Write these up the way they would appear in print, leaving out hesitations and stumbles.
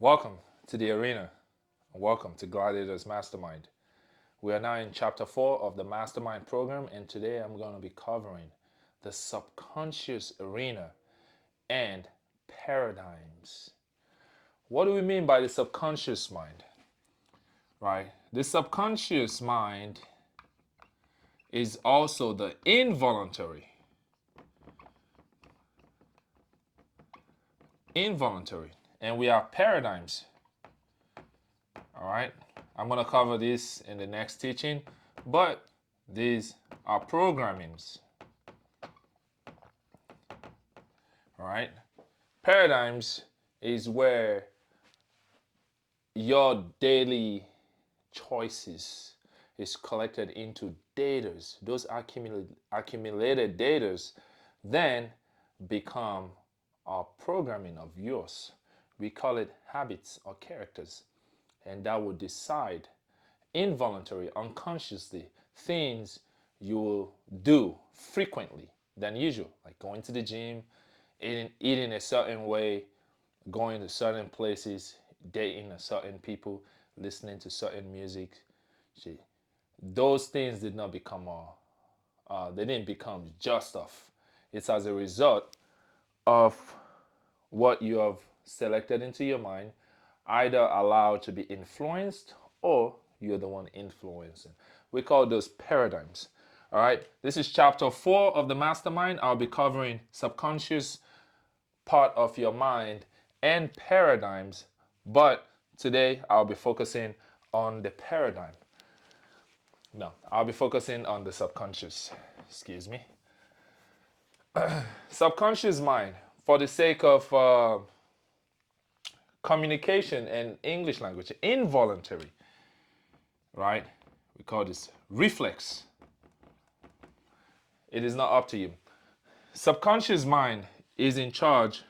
Welcome to the arena. And welcome to Gladiators Mastermind. We are now in chapter 4 of the Mastermind program, and today I'm going to be covering the subconscious arena and paradigms. What do we mean by the subconscious mind? Right? The subconscious mind is also the involuntary, and we have paradigms. All right, I'm going to cover this in the next teaching, but these are programmings. All right, paradigms is where your daily choices is collected into datas. Those accumulated datas then become a programming of yours. We call it habits or characters, and that will decide involuntarily, unconsciously, things you will do frequently than usual, like going to the gym, eating a certain way, going to certain places, dating a certain people, listening to certain music. See, those things did not become they didn't become just stuff. It's as a result of what you have selected into your mind, either allowed to be influenced or you're the one influencing. We call those paradigms. All right, this is chapter 4 of the mastermind. I'll be covering subconscious part of your mind and paradigms, but today I'll be focusing on the paradigm. No, I'll be focusing on the subconscious. Excuse me. Subconscious mind, for the sake of communication and English language, involuntary, right? We call this reflex. It is not up to you. Subconscious mind is in charge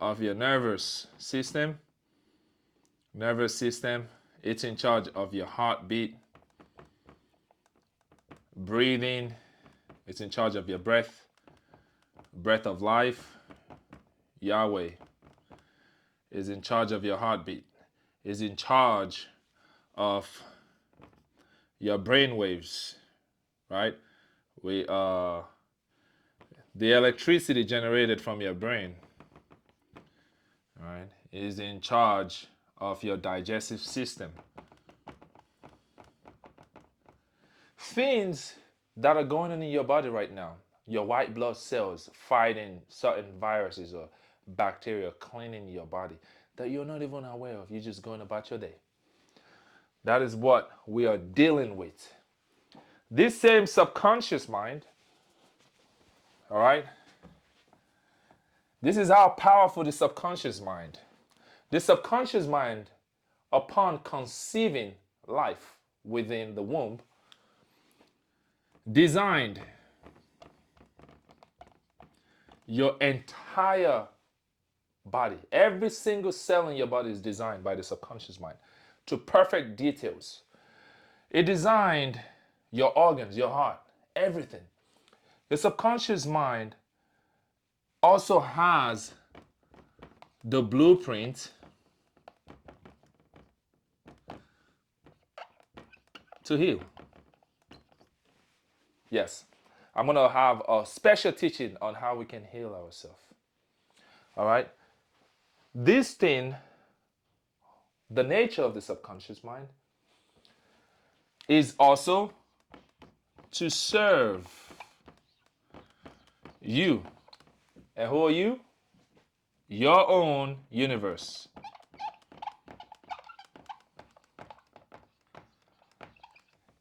of your nervous system. Nervous system, it's in charge of your heartbeat, breathing, it's in charge of your breath, breath of life. Yahweh is in charge of your heartbeat, is in charge of your brain waves, right? We the electricity generated from your brain, right, is in charge of your digestive system. Things that are going on in your body right now, your white blood cells fighting certain viruses or bacteria, cleaning your body that you're not even aware of. You're just going about your day. That is what we are dealing with. This same subconscious mind, all right, this is how powerful the subconscious mind. The subconscious mind, upon conceiving life within the womb, designed your entire body. Every single cell in your body is designed by the subconscious mind to perfect details. It designed your organs, your heart, everything. The subconscious mind also has the blueprint to heal. Yes, I'm going to have a special teaching on how we can heal ourselves. All right? This thing, the nature of the subconscious mind, is also to serve you. And who are you? Your own universe.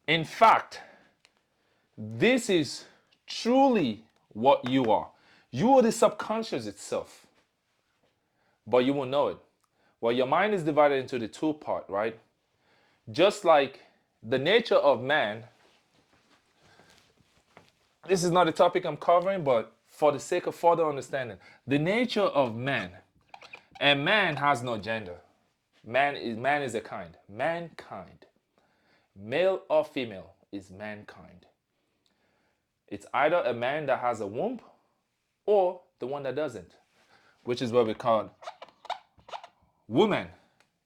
In fact, this is truly what you are. You are the subconscious itself, but you won't know it. Well, your mind is divided into the two part, right? Just like the nature of man, this is not a topic I'm covering, but for the sake of further understanding, the nature of man, and man has no gender. Man is a kind. Mankind. Male or female is mankind. It's either a man that has a womb or the one that doesn't, which is what we call Woman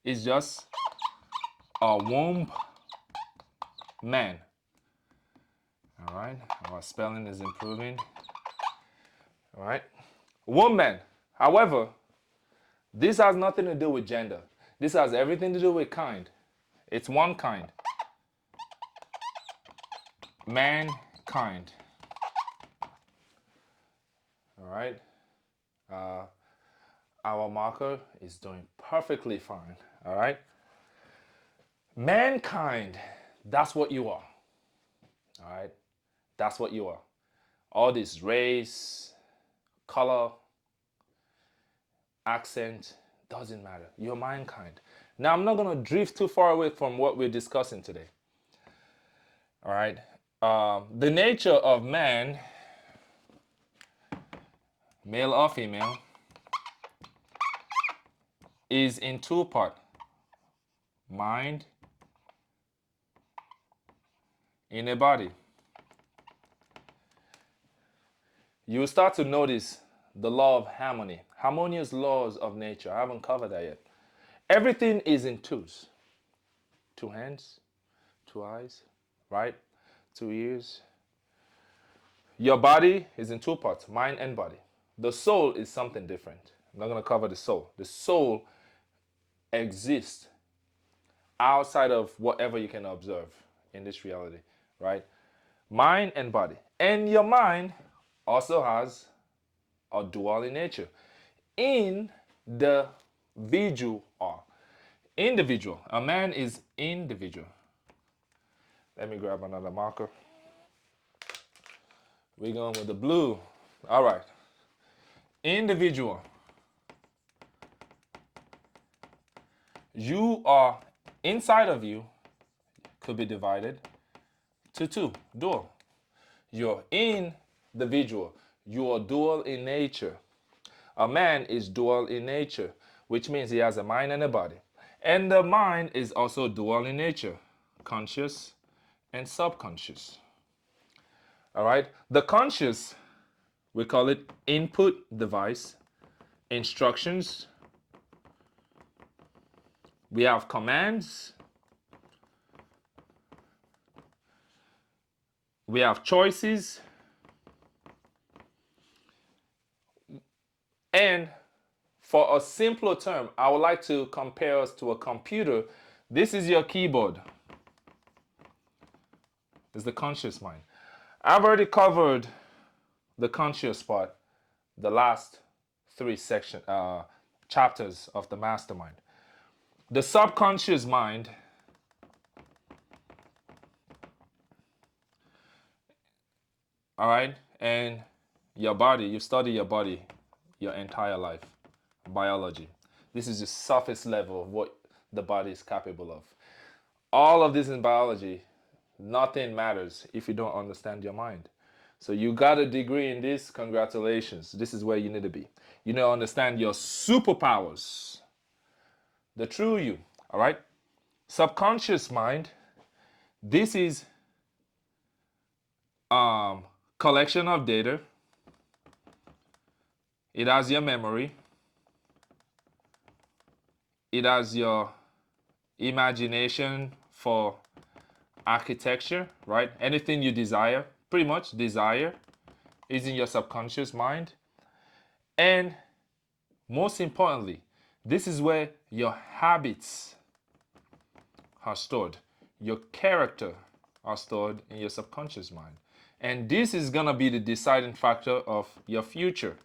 is just a womb man. All right, our spelling is improving. All right, woman. However, this has nothing to do with gender. This has everything to do with kind. It's one kind. Mankind. All right. Our marker is doing perfectly fine. All right. Mankind. That's what you are. All right. That's what you are. All this race, color, accent doesn't matter. You're mankind. Now, I'm not going to drift too far away from what we're discussing today. All right. The nature of man, male or female, is in two parts: mind in a body. You will start to notice the law of harmony, harmonious laws of nature. I haven't covered that yet. Everything is in twos: two hands, two eyes, right? Two ears. Your body is in two parts: mind and body. The soul is something different. I'm not going to cover the soul. The soul exists outside of whatever you can observe in this reality, right? Mind and body. And your mind also has a dual in nature. In the individual. Individual. A man is individual. Let me grab another marker. We're going with the blue. All right. Individual. You are inside of you could be divided to two, dual. You're individual. You are dual in nature. A man is dual in nature, which means he has a mind and a body. And the mind is also dual in nature, conscious and subconscious. All right. The conscious, we call it input device, instructions. We have commands. We have choices. And for a simpler term, I would like to compare us to a computer. This is your keyboard. It's the conscious mind. I've already covered the conscious part, the last three chapters of the mastermind. The subconscious mind all right, and your body, you study your body your entire life, biology. This is the surface level of what the body is capable of. All of this in biology, nothing matters if you don't understand your mind. So you got a degree in this, congratulations. This is where you need to be. You need to understand your superpowers, the true you, all right? Subconscious mind, this is collection of data. It has your memory. It has your imagination for architecture, right? Anything you desire, pretty much desire, is in your subconscious mind. And most importantly, this is where your habits are stored. Your character are stored in your subconscious mind. And this is going to be the deciding factor of your future.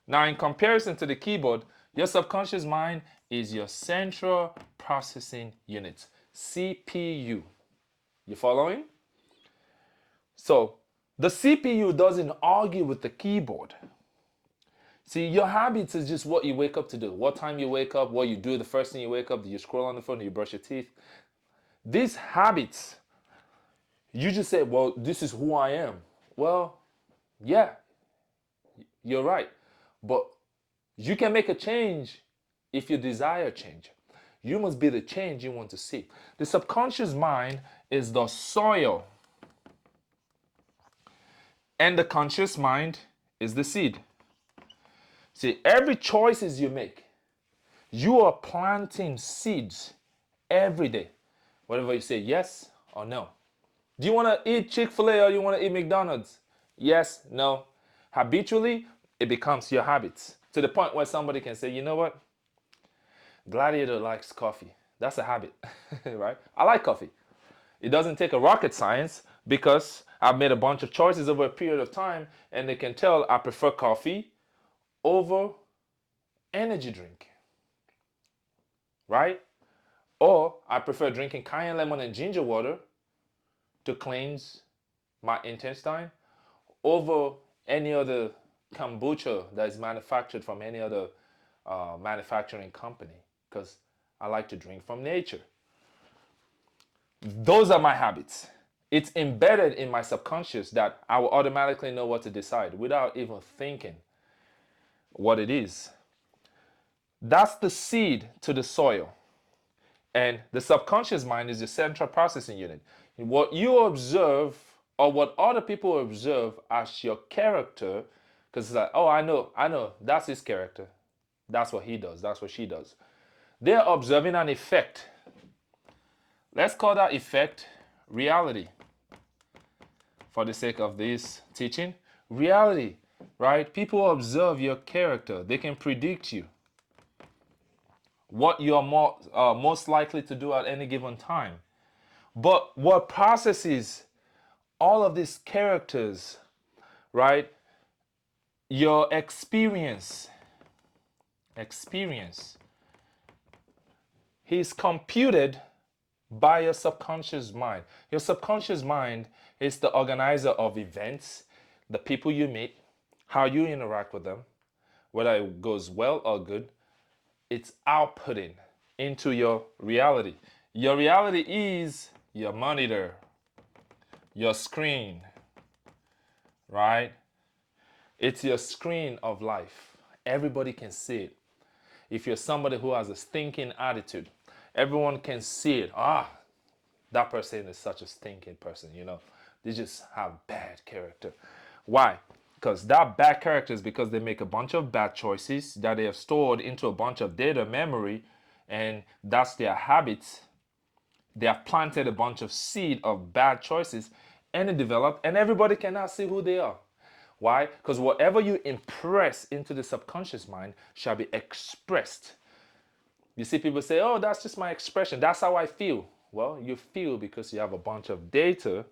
Now, in comparison to the keyboard, your subconscious mind is your central processing unit, CPU. You following? So, the CPU doesn't argue with the keyboard. See, your habits is just what you wake up to do. What time you wake up, what you do the first thing you wake up, do you scroll on the phone, do you brush your teeth? These habits, you just say, well, this is who I am. Well, yeah, you're right. But you can make a change if you desire change. You must be the change you want to see. The subconscious mind is the soil, and the conscious mind is the seed. See, every choices you make, You are planting seeds every day. Whatever you say, yes or no. Do you want to eat Chick-fil-A or you want to eat McDonald's? Yes, no. Habitually, it becomes your habits to the point where somebody can say, you know what? Gladiator likes coffee. That's a habit, right? I like coffee. It doesn't take a rocket science because I've made a bunch of choices over a period of time and they can tell I prefer coffee over energy drink, right? Or I prefer drinking cayenne lemon and ginger water to cleanse my intestine over any other kombucha that is manufactured from any other manufacturing company because I like to drink from nature. Those are my habits. It's embedded in my subconscious that I will automatically know what to decide without even thinking what it is. That's the seed to the soil. And the subconscious mind is the central processing unit. What you observe or what other people observe as your character, because it's like, oh, I know, that's his character. That's what he does, that's what she does. They're observing an effect. Let's call that effect reality for the sake of this teaching. Reality, right? People observe your character, they can predict you, what you're most likely to do at any given time. But what processes all of these characters, right? Your experience is computed by your subconscious mind. Your subconscious mind is the organizer of events, the people you meet, how you interact with them, whether it goes well or good. It's outputting into your reality. Your reality is your monitor, your screen, right? It's your screen of life. Everybody can see it. If you're somebody who has a stinking attitude, everyone can see it. Ah, that person is such a stinking person, you know. They just have bad character. Why? Because that bad character is because they make a bunch of bad choices that they have stored into a bunch of data memory, and that's their habits. They have planted a bunch of seed of bad choices, and it developed, and everybody cannot see who they are. Why? Because whatever you impress into the subconscious mind shall be expressed. You see people say, oh, that's just my expression. That's how I feel. Well, you feel because you have a bunch of data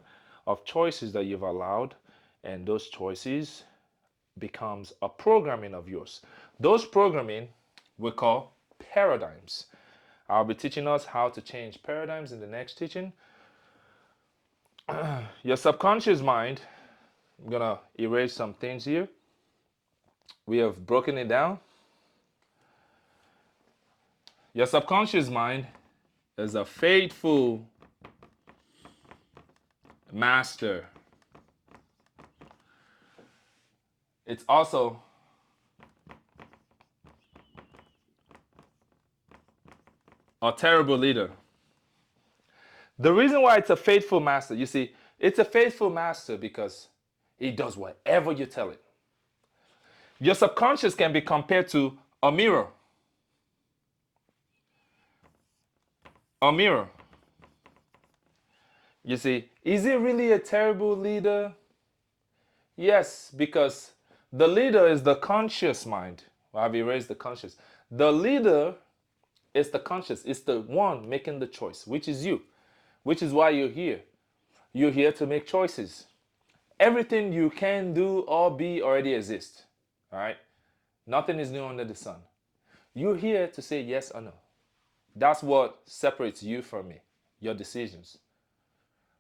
of choices that you've allowed, and those choices becomes a programming of yours. Those programming we call paradigms. I'll be teaching us how to change paradigms in the next teaching. Your subconscious mind, I'm gonna erase some things here. We have broken it down. Your subconscious mind is a faithful master. It's also a terrible leader. The reason why it's a faithful master, you see, it's a faithful master because it does whatever you tell it. Your subconscious can be compared to a mirror. A mirror. You see, is it really a terrible leader? Yes, because the leader is the conscious mind. Well, I've erased the conscious. The leader is the conscious. It's the one making the choice, which is you, which is why you're here. You're here to make choices. Everything you can do or be already exists. All right? Nothing is new under the sun. You're here to say yes or no. That's what separates you from me, your decisions.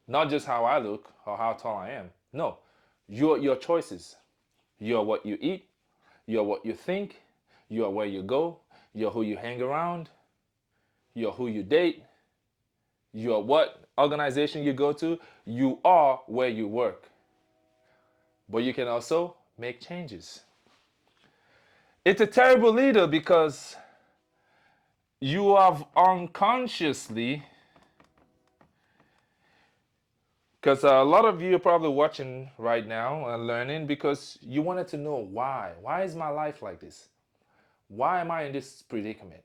Not just how I look or how tall I am. No, your choices. You're what you eat, you're what you think, you're where you go, you're who you hang around, you're who you date, you're what organization you go to, you are where you work. But you can also make changes. It's a terrible leader because you have unconsciously, because a lot of you are probably watching right now and learning because you wanted to know why. Why is my life like this? Why am I in this predicament?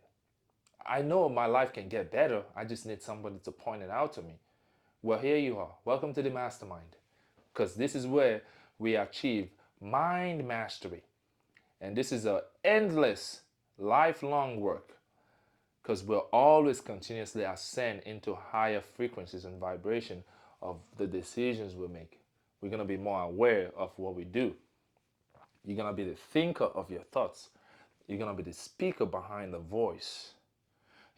I know my life can get better. I just need somebody to point it out to me. Well, here you are. Welcome to the mastermind. Because this is where we achieve mind mastery. And this is a endless, lifelong work. Because we'll always continuously ascend into higher frequencies and vibration of the decisions we make. We're going to be more aware of what we do. You're going to be the thinker of your thoughts. You're going to be the speaker behind the voice.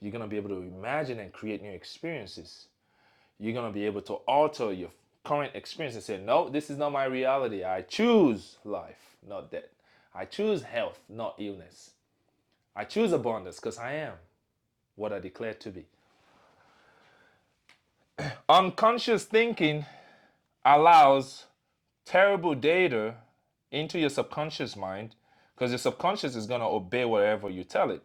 You're going to be able to imagine and create new experiences. You're going to be able to alter your current experience and say, no, this is not my reality. I choose life, not death. I choose health, not illness. I choose abundance because I am what I declare to be. Unconscious thinking allows terrible data into your subconscious mind because your subconscious is going to obey whatever you tell it.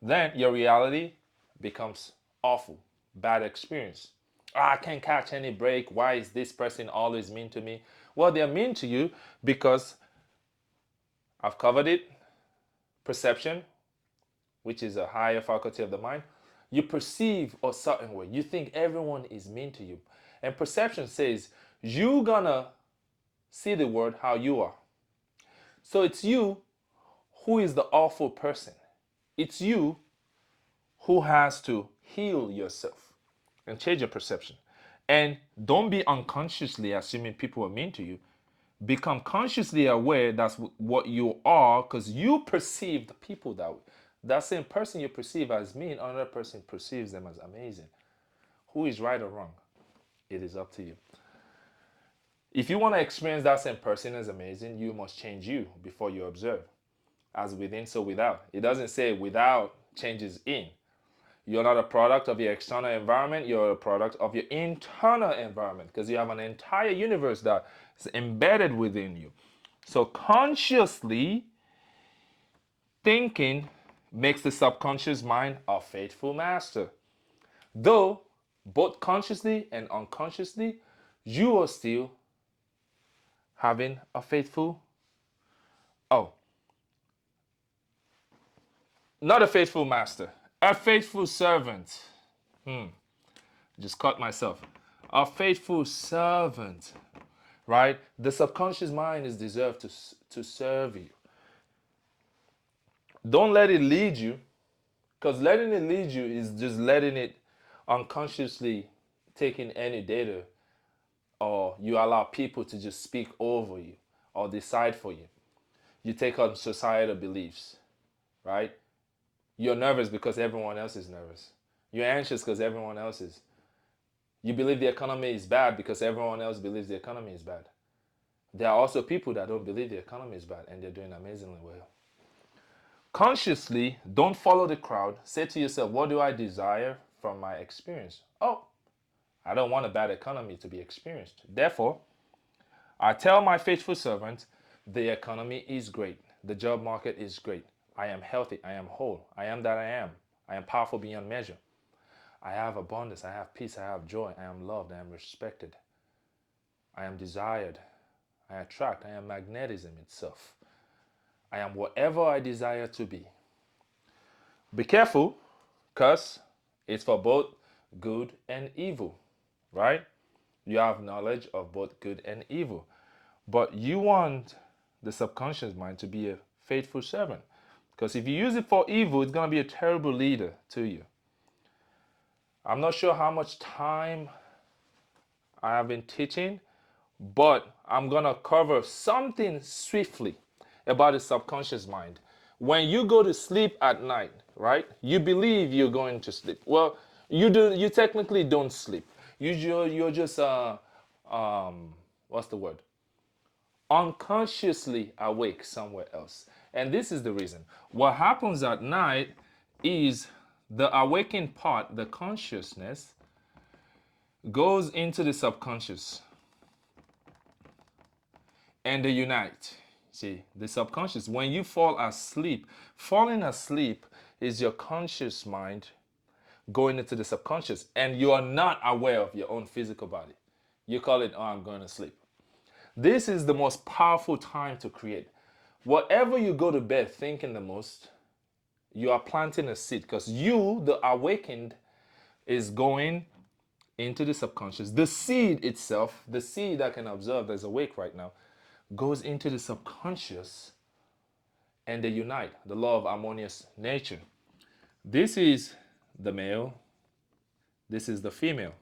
Then your reality becomes awful, bad experience. I can't catch any break. Why is this person always mean to me? Well, they're mean to you because I've covered it. Perception, which is a higher faculty of the mind. You perceive a certain way. You think everyone is mean to you. And perception says you're gonna see the world how you are. So it's you who is the awful person. It's you who has to heal yourself and change your perception. And don't be unconsciously assuming people are mean to you. Become consciously aware that's what you are because you perceive the people that way. That same person you perceive as mean, another person perceives them as amazing. Who is right or wrong? It is up to you. If you want to experience that same person as amazing, you must change you before you observe. As within, so without. It doesn't say without changes in. You're not a product of your external environment, you're a product of your internal environment because you have an entire universe that is embedded within you. So consciously thinking makes the subconscious mind a faithful master. Though both consciously and unconsciously, you are still having a faithful, oh, not a faithful master, a faithful servant. Just caught myself. A faithful servant, right? The subconscious mind is deserved to serve you. Don't let it lead you, because letting it lead you is just letting it unconsciously taking any data, or you allow people to just speak over you or decide for you. You take on societal beliefs, right? You're nervous because everyone else is nervous. You're anxious because everyone else is. You believe the economy is bad because everyone else believes the economy is bad. There are also people that don't believe the economy is bad and they're doing amazingly well. Consciously, don't follow the crowd. Say to yourself, what do I desire from my experience? Oh, I don't want a bad economy to be experienced. Therefore, I tell my faithful servant, the economy is great. The job market is great. I am healthy. I am whole. I am that I am. I am powerful beyond measure. I have abundance. I have peace. I have joy. I am loved. I am respected. I am desired. I attract. I am magnetism itself. I am whatever I desire to be. Be careful, because it's for both good and evil, right? You have knowledge of both good and evil. But you want the subconscious mind to be a faithful servant. Because if you use it for evil, it's going to be a terrible leader to you. I'm not sure how much time I have been teaching, but I'm going to cover something swiftly about the subconscious mind. When you go to sleep at night, right? You believe you're going to sleep. Well, you technically don't sleep. You're just what's the word? Unconsciously awake somewhere else. And this is the reason. What happens at night is the awakened part, the consciousness, goes into the subconscious and they unite. See, the subconscious, when you fall asleep, falling asleep is your conscious mind going into the subconscious, and you are not aware of your own physical body. You call it, oh, I'm going to sleep. This is the most powerful time to create. Whatever you go to bed thinking the most, You are planting a seed because you, the awakened, is going into the subconscious. The seed itself, the seed that can observe that's awake right now, goes into the subconscious and they unite. The law of harmonious nature. This is the male, this is the female.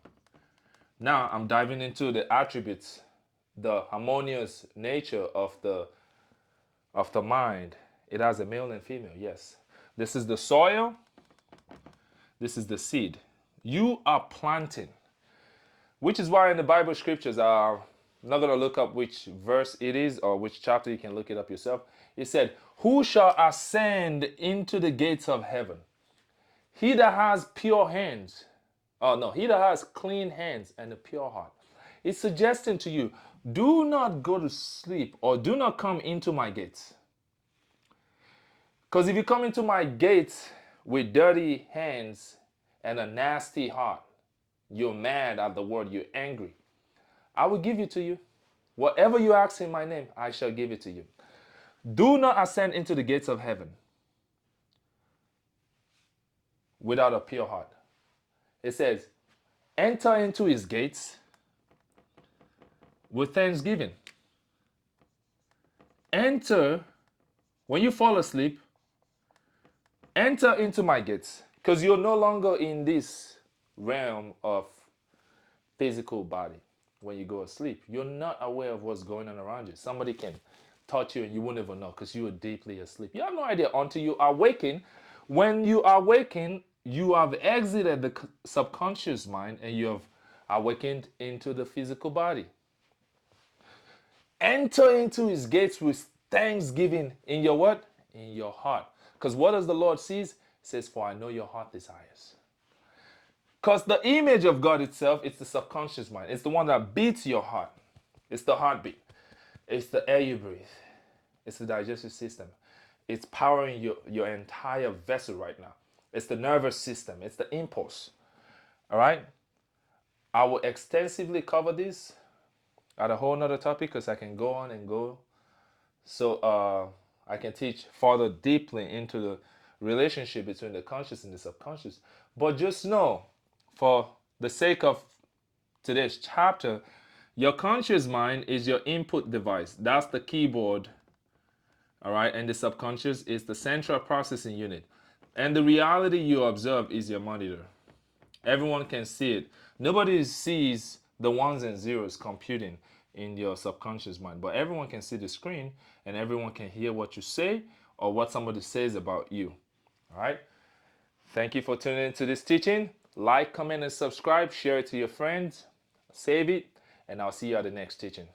Now I'm diving into the attributes, the harmonious nature of the mind. It has a male and female, yes. This is the soil, this is the seed. You are planting, which is why in the Bible scriptures, I'm not going to look up which verse it is or which chapter, you can look it up yourself. It said, who shall ascend into the gates of heaven? He that has pure hands. Oh no, he that has clean hands and a pure heart. It's suggesting to you, do not go to sleep or do not come into my gates. Because if you come into my gates with dirty hands and a nasty heart, you're mad at the word, you're angry, I will give it to you. Whatever you ask in my name, I shall give it to you. Do not ascend into the gates of heaven without a pure heart. It says, enter into his gates with thanksgiving. Enter, when you fall asleep, enter into my gates. Because you're no longer in this realm of physical body. When you go asleep, you're not aware of what's going on around you. Somebody can touch you and you won't even know because you are deeply asleep. You have no idea until you awaken. When you awaken, you have exited the subconscious mind and you have awakened into the physical body. Enter into his gates with thanksgiving in your what? In your heart. Because what does the Lord sees? It says, for I know your heart desires. Because the image of God itself, it's the subconscious mind. It's the one that beats your heart. It's the heartbeat. It's the air you breathe. It's the digestive system. It's powering your entire vessel right now. It's the nervous system. It's the impulse. All right? I will extensively cover this at a whole nother topic because I can go on and go. So I can teach further deeply into the relationship between the conscious and the subconscious. But just know, for the sake of today's chapter, your conscious mind is your input device. That's the keyboard. All right. And the subconscious is the central processing unit. And the reality you observe is your monitor. Everyone can see it. Nobody sees the ones and zeros computing in your subconscious mind, but everyone can see the screen and everyone can hear what you say or what somebody says about you. All right. Thank you for tuning into this teaching. Like, comment, and subscribe. Share it to your friends. Save it. And I'll see you at the next teaching.